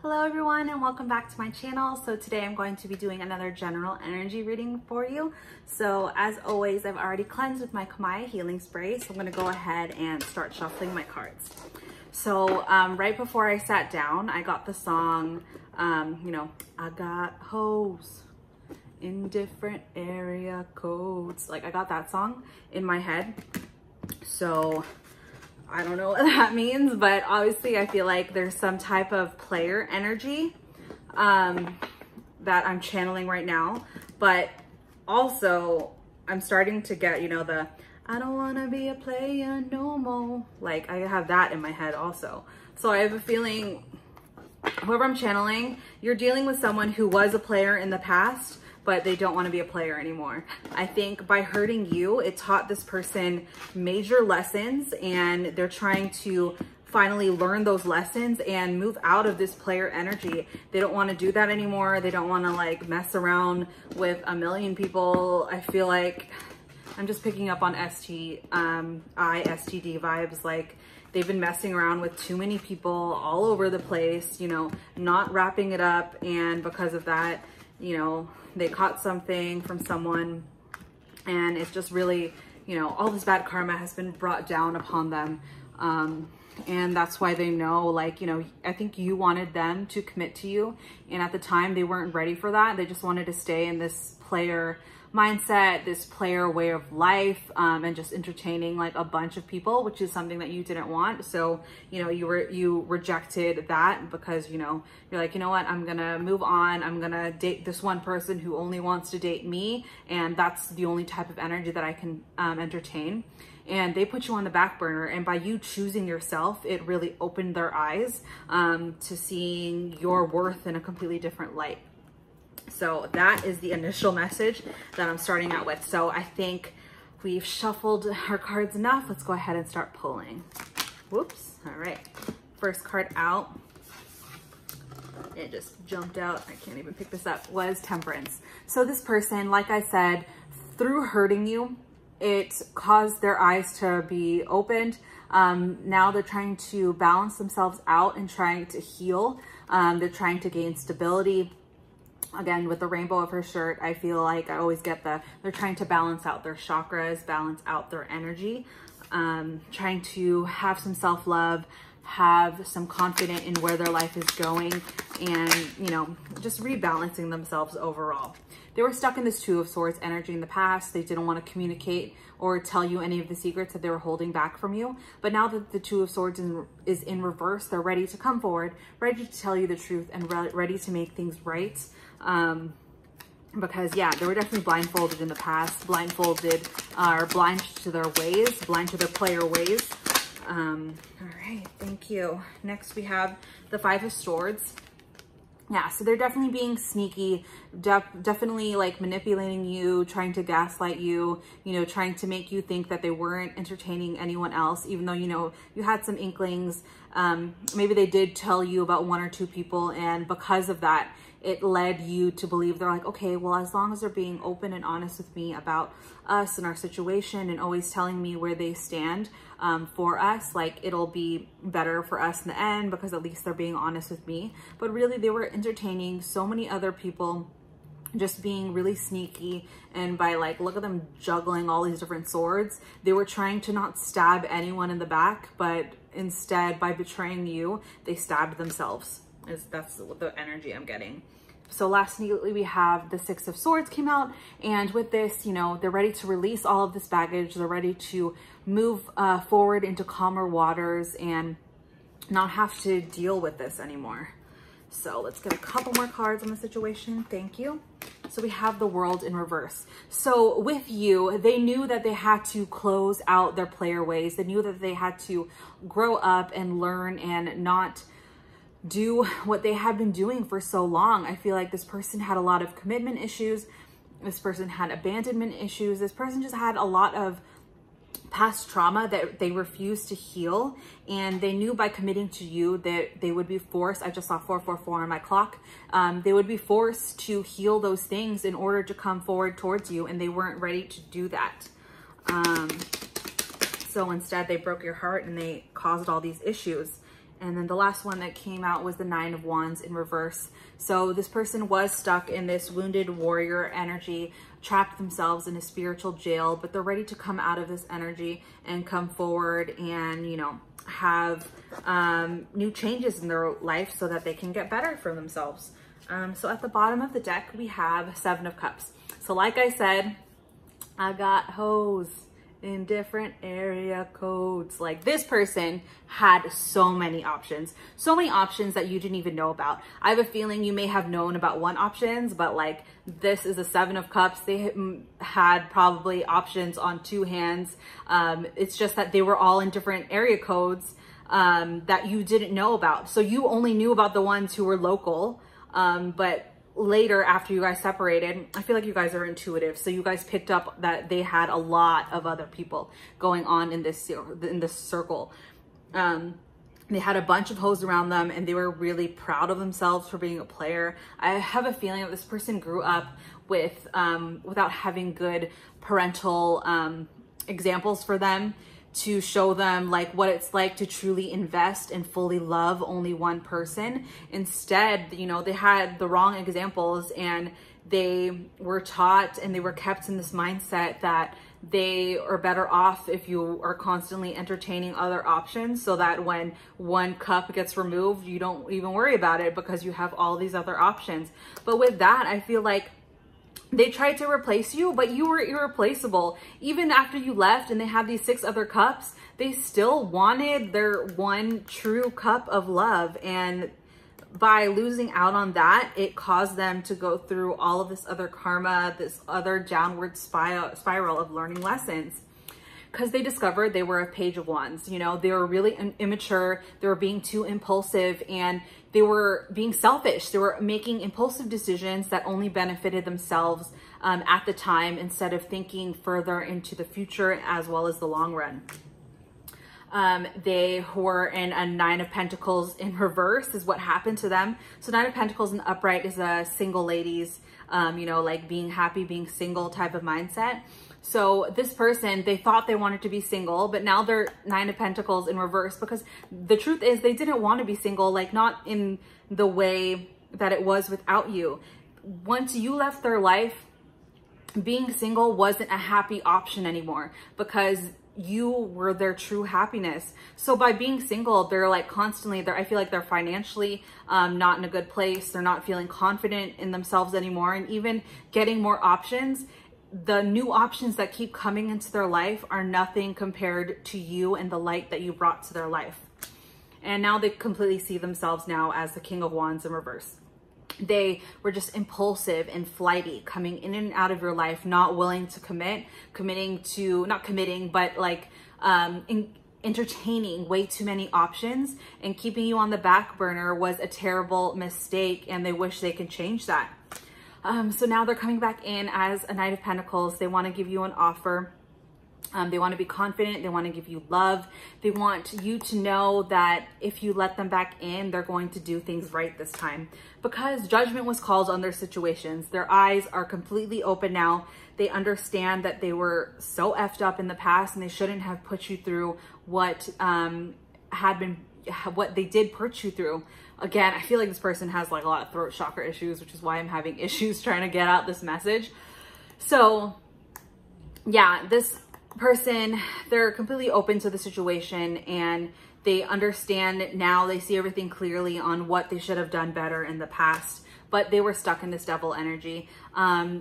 Hello everyone and welcome back to my channel. So today I'm going to be doing another general energy reading for you. So as always, I've already cleansed with my Kamaya healing spray. So I'm going to go ahead and start shuffling my cards. So right before I sat down, I got the song, I got hoes in different area codes. Like I got that song in my head. So I don't know what that means, but obviously I feel like there's some type of player energy that I'm channeling right now. But also I'm starting to get, the I don't want to be a player no more. Like I have that in my head also. So I have a feeling whoever I'm channeling, you're dealing with someone who was a player in the past, but they don't want to be a player anymore. I think by hurting you, it taught this person major lessons and they're trying to finally learn those lessons and move out of this player energy. They don't want to do that anymore. They don't want to like mess around with a million people. I feel like I'm just picking up on STD vibes. Like they've been messing around with too many people all over the place, not wrapping it up. And because of that, they caught something from someone and it's just really, all this bad karma has been brought down upon them. And that's why they know, I think you wanted them to commit to you. And at the time they weren't ready for that. They just wanted to stay in this player mindset, this player way of life, and just entertaining like a bunch of people, which is something that you didn't want. So, you rejected that because, you're like, you know what, I'm gonna move on. I'm gonna date this one person who only wants to date me. And that's the only type of energy that I can entertain. And they put you on the back burner. And by you choosing yourself, it really opened their eyes to seeing your worth in a completely different light. So that is the initial message that I'm starting out with. So I think we've shuffled our cards enough. Let's go ahead and start pulling. Whoops. All right. First card out. It just jumped out. I can't even pick this up. Was Temperance. So this person, like I said, through hurting you, it caused their eyes to be opened. Now they're trying to balance themselves out and trying to heal. They're trying to gain stability. Again, with the rainbow of her shirt, I feel like I always get they're trying to balance out their chakras, balance out their energy, trying to have some self-love, have some confidence in where their life is going, and, just rebalancing themselves overall. They were stuck in this Two of Swords energy in the past. They didn't want to communicate or tell you any of the secrets that they were holding back from you. But now that the Two of Swords is in reverse, they're ready to come forward, ready to tell you the truth, and ready to make things right. Because yeah, they were definitely blindfolded in the past, blindfolded or blind to their ways, blind to their player ways. All right, thank you. Next we have the Five of Swords. Yeah, so they're definitely being sneaky, definitely like manipulating you, trying to gaslight you, trying to make you think that they weren't entertaining anyone else, even though, you had some inklings. Maybe they did tell you about one or two people, and because of that, it led you to believe they're like, okay, well, as long as they're being open and honest with me about us and our situation and always telling me where they stand for us, like it'll be better for us in the end because at least they're being honest with me. But really they were entertaining so many other people, just being really sneaky. And by look at them juggling all these different swords. They were trying to not stab anyone in the back, but instead by betraying you, they stabbed themselves. That's the energy I'm getting. So lastly, we have the Six of Swords came out, and with this, they're ready to release all of this baggage. They're ready to move forward into calmer waters and not have to deal with this anymore. So let's get a couple more cards on the situation. Thank you. So we have the World in reverse. So with you, they knew that they had to close out their player ways. They knew that they had to grow up and learn and not do what they had been doing for so long. I feel like this person had a lot of commitment issues. This person had abandonment issues. This person just had a lot of past trauma that they refused to heal. And they knew by committing to you that they would be forced, I just saw 444 on my clock, they would be forced to heal those things in order to come forward towards you. And they weren't ready to do that. So instead they broke your heart and they caused all these issues. And then the last one that came out was the Nine of Wands in reverse. So this person was stuck in this wounded warrior energy, trapped themselves in a spiritual jail, but they're ready to come out of this energy and come forward and, you know, have new changes in their life so that they can get better for themselves. So at the bottom of the deck, we have Seven of Cups. So like I said, I got hoes in different area codes. Like, this person had so many options that you didn't even know about. I have a feeling you may have known about one options, but like, this is a Seven of Cups. They had probably options on two hands. It's just that they were all in different area codes that you didn't know about. So you only knew about the ones who were local, but later, after you guys separated, I feel like you guys are intuitive, so you guys picked up that they had a lot of other people going on in this circle. They had a bunch of hoes around them, and they were really proud of themselves for being a player. I have a feeling that this person grew up with without having good parental examples for them to show them like what it's like to truly invest and fully love only one person. Instead, you know, they had the wrong examples, and they were taught and they were kept in this mindset that they are better off if you are constantly entertaining other options, so that when one cup gets removed, you don't even worry about it because you have all these other options. But with that, I feel like they tried to replace you, but you were irreplaceable. Even after you left and they had these 6 other cups, they still wanted their one true cup of love. And by losing out on that, it caused them to go through all of this other karma, this other downward spiral of learning lessons. Because they discovered they were a Page of Wands. You know, they were really immature, they were being too impulsive, and they were being selfish. They were making impulsive decisions that only benefited themselves at the time, instead of thinking further into the future as well as the long run. They were in a Nine of Pentacles in reverse is what happened to them. So Nine of Pentacles in upright is a single ladies, you know, like being happy, being single type of mindset. So this person, they thought they wanted to be single, but now they're Nine of Pentacles in reverse, because the truth is they didn't want to be single, like not in the way that it was without you. Once you left their life, being single wasn't a happy option anymore, because you were their true happiness. So by being single, they're like constantly there. I feel like they're financially not in a good place. They're not feeling confident in themselves anymore. And even getting more options, the new options that keep coming into their life are nothing compared to you and the light that you brought to their life. And now they completely see themselves now as the King of Wands in reverse. They were just impulsive and flighty, coming in and out of your life, not willing to entertaining way too many options, and keeping you on the back burner was a terrible mistake, and they wish they could change that. So now they're coming back in as a Knight of Pentacles. They want to give you an offer. They want to be confident. They want to give you love. They want you to know that if you let them back in, they're going to do things right this time, because judgment was called on their situations. Their eyes are completely open now. They understand that they were so effed up in the past, and they shouldn't have put you through what they did put you through. Again, I feel like this person has like a lot of throat chakra issues, which is why I'm having issues trying to get out this message. So yeah, this person, they're completely open to the situation, and they understand now. They see everything clearly on what they should have done better in the past, but they were stuck in this devil energy.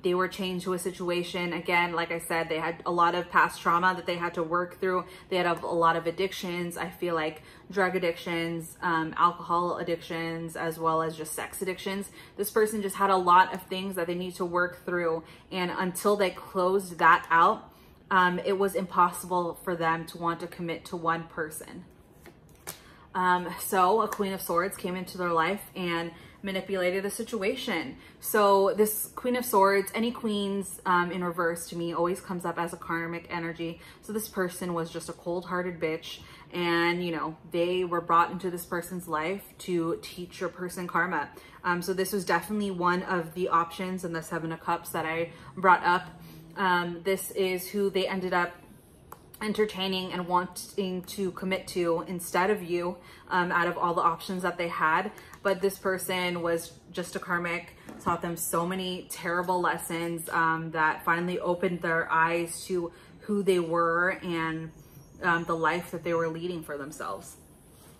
They were chained to a situation. Again, like I said, they had a lot of past trauma that they had to work through. They had a lot of addictions. I feel like drug addictions, alcohol addictions, as well as just sex addictions. This person just had a lot of things that they need to work through. And until they closed that out, it was impossible for them to want to commit to one person. So a Queen of Swords came into their life and manipulated the situation. So this Queen of Swords, any queens in reverse to me always comes up as a karmic energy. So this person was just a cold-hearted bitch, and you know, they were brought into this person's life to teach your person karma. So this was definitely one of the options in the Seven of Cups that I brought up. This is who they ended up entertaining and wanting to commit to instead of you, out of all the options that they had. But this person was just a karmic, taught them so many terrible lessons that finally opened their eyes to who they were and the life that they were leading for themselves.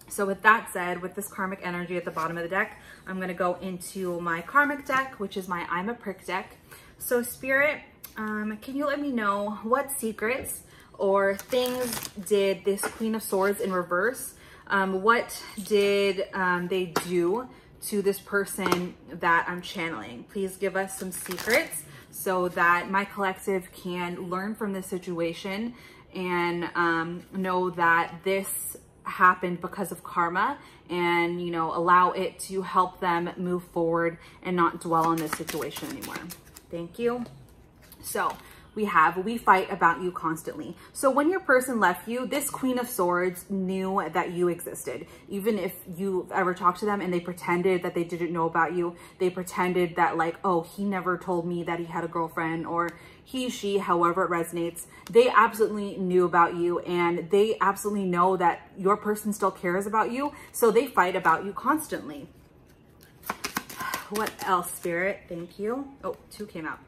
So with that said, with this karmic energy at the bottom of the deck, I'm going to go into my karmic deck, which is my I'm a Prick deck. So Spirit, can you let me know what secrets or things did this Queen of Swords in reverse? What did they do to this person that I'm channeling? Please give us some secrets so that my collective can learn from this situation and know that this happened because of karma, and, you know, allow it to help them move forward and not dwell on this situation anymore. Thank you. So we fight about you constantly. So when your person left you, this Queen of Swords knew that you existed. Even if you ever talked to them and they pretended that they didn't know about you, they pretended that like, oh, he never told me that he had a girlfriend, or he, she, however it resonates, they absolutely knew about you, and they absolutely know that your person still cares about you. So they fight about you constantly. What else, Spirit? Thank you. Oh, 2 came out.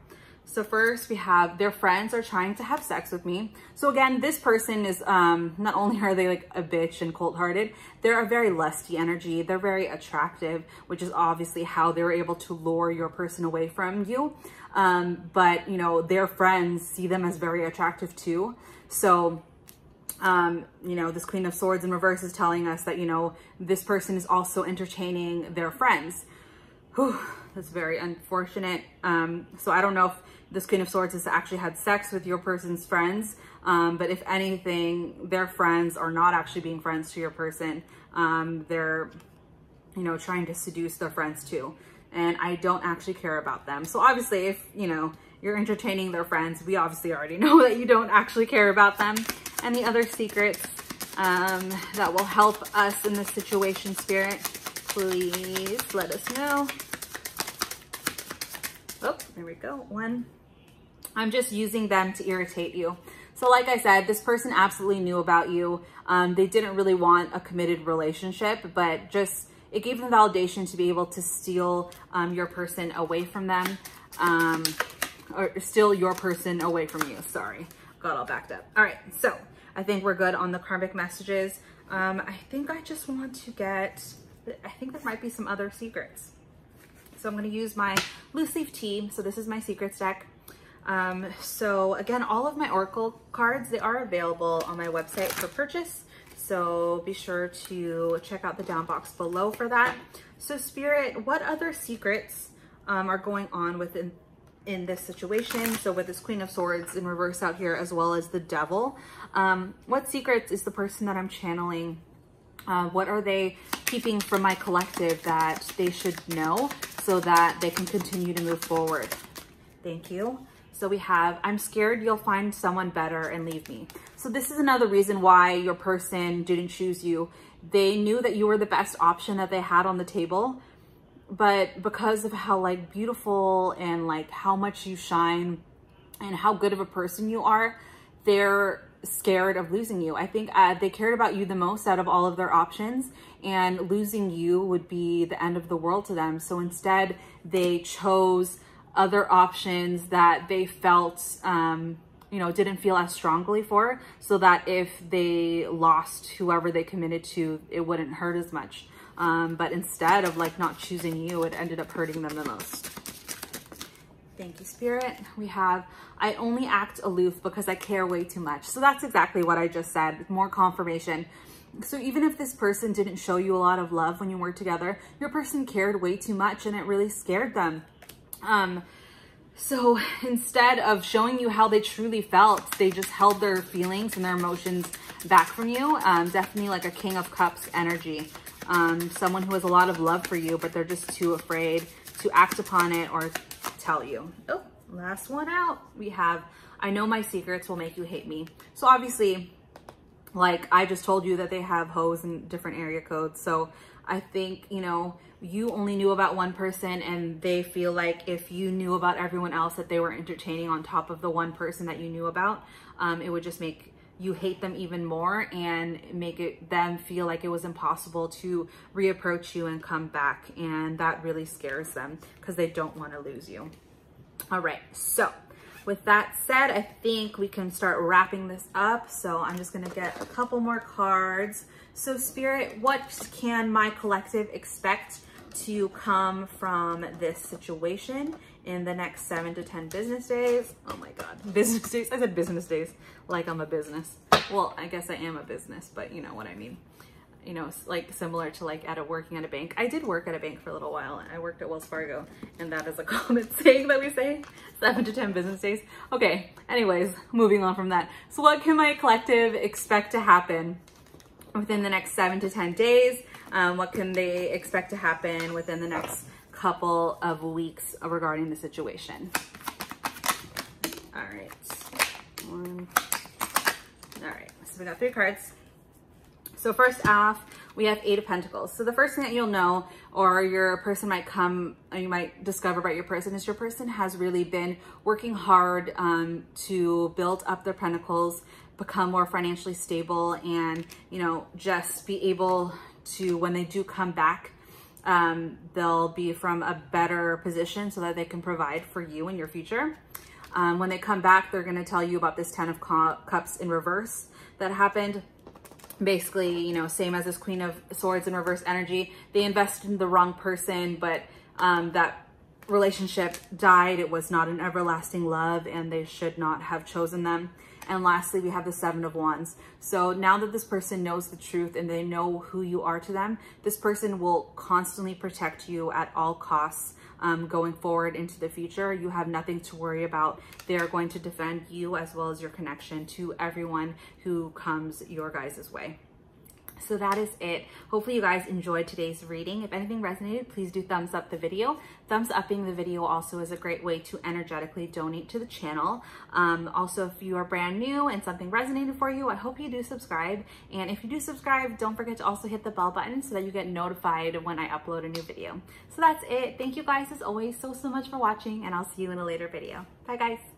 So first we have their friends are trying to have sex with me. So again, this person is, not only are they like a bitch and cold-hearted, they're a very lusty energy. They're very attractive, which is obviously how they were able to lure your person away from you. But you know, their friends see them as very attractive too. So, you know, this Queen of Swords in reverse is telling us that, you know, this person is also entertaining their friends. Whew, that's very unfortunate. So I don't know if this Queen of Swords has actually had sex with your person's friends, but if anything, their friends are not actually being friends to your person. They're, you know, trying to seduce their friends too. And I don't actually care about them. So obviously, if, you know, you're entertaining their friends, we obviously already know that you don't actually care about them. And the other secrets that will help us in this situation, Spirit, please let us know. Oh, there we go. 1. I'm just using them to irritate you. So like I said, this person absolutely knew about you. They didn't really want a committed relationship, but just it gave them validation to be able to steal your person away from them, or steal your person away from you. Sorry, got all backed up. All right, so I think we're good on the karmic messages. I think I just want to get, I think there might be some other secrets. So I'm going to use my loose leaf tea. So this is my secrets deck. So again, all of my oracle cards, they are available on my website for purchase. So be sure to check out the down box below for that. So Spirit, what other secrets are going on in this situation? So with this Queen of Swords in reverse out here, as well as the Devil, what secrets is the person that I'm channeling? What are they keeping from my collective that they should know so that they can continue to move forward? Thank you. So we have, I'm scared you'll find someone better and leave me. So this is another reason why your person didn't choose you. They knew that you were the best option that they had on the table, but because of how like beautiful and like how much you shine and how good of a person you are, they're scared of losing you. I think they cared about you the most out of all of their options, and losing you would be the end of the world to them. So instead they chose other options that they felt, you know, didn't feel as strongly for, so that if they lost whoever they committed to, it wouldn't hurt as much. But instead of like not choosing you, it ended up hurting them the most. Thank you, Spirit. We have, I only act aloof because I care way too much. So that's exactly what I just said, more confirmation. So even if this person didn't show you a lot of love when you were together, your person cared way too much and it really scared them. So instead of showing you how they truly felt, they just held their feelings and their emotions back from you. Definitely like a King of Cups energy. Someone who has a lot of love for you, but they're just too afraid to act upon it or tell you. Oh, last one out. We have, I know my secrets will make you hate me. So obviously, like I just told you that they have hoes in different area codes. So I think, you know, you only knew about one person and they feel like if you knew about everyone else that they were entertaining on top of the one person that you knew about, it would just make you hate them even more and make them feel like it was impossible to reapproach you and come back. And that really scares them because they don't want to lose you. All right, so with that said, I think we can start wrapping this up. So I'm just gonna get a couple more cards. So Spirit, what can my collective expect to come from this situation in the next 7 to 10 business days? Oh my God, business days. I said business days like I'm a business. Well, I guess I am a business, but you know what I mean. You know, like similar to like working at a bank. I did work at a bank for a little while. I worked at Wells Fargo, and that is a common saying that we say, 7 to 10 business days. Okay, anyways, moving on from that. So what can my collective expect to happen within the next 7 to 10 days? What can they expect to happen within the next couple of weeks regarding the situation? All right, all right, so we got 3 cards. So first off, we have 8 of Pentacles. So the first thing that you'll know, or your person might come, or you might discover about your person, is your person has really been working hard to build up their Pentacles, become more financially stable, and, you know, just be able to, when they do come back, they'll be from a better position so that they can provide for you in your future. When they come back, they're going to tell you about this 10 of Cups in reverse that happened. Basically, you know, same as this Queen of Swords in reverse energy. They invested in the wrong person, but that relationship died. It was not an everlasting love, and they should not have chosen them. And lastly, we have the 7 of Wands. So now that this person knows the truth and they know who you are to them, this person will constantly protect you at all costs going forward into the future. You have nothing to worry about. They're going to defend you as well as your connection to everyone who comes your guys' way. So that is it. Hopefully you guys enjoyed today's reading. If anything resonated, please do thumbs up the video. Thumbs upping the video also is a great way to energetically donate to the channel. Also, if you are brand new and something resonated for you, I hope you do subscribe. And if you do subscribe, don't forget to also hit the bell button so that you get notified when I upload a new video. So that's it. Thank you guys as always so much for watching, and I'll see you in a later video. Bye guys.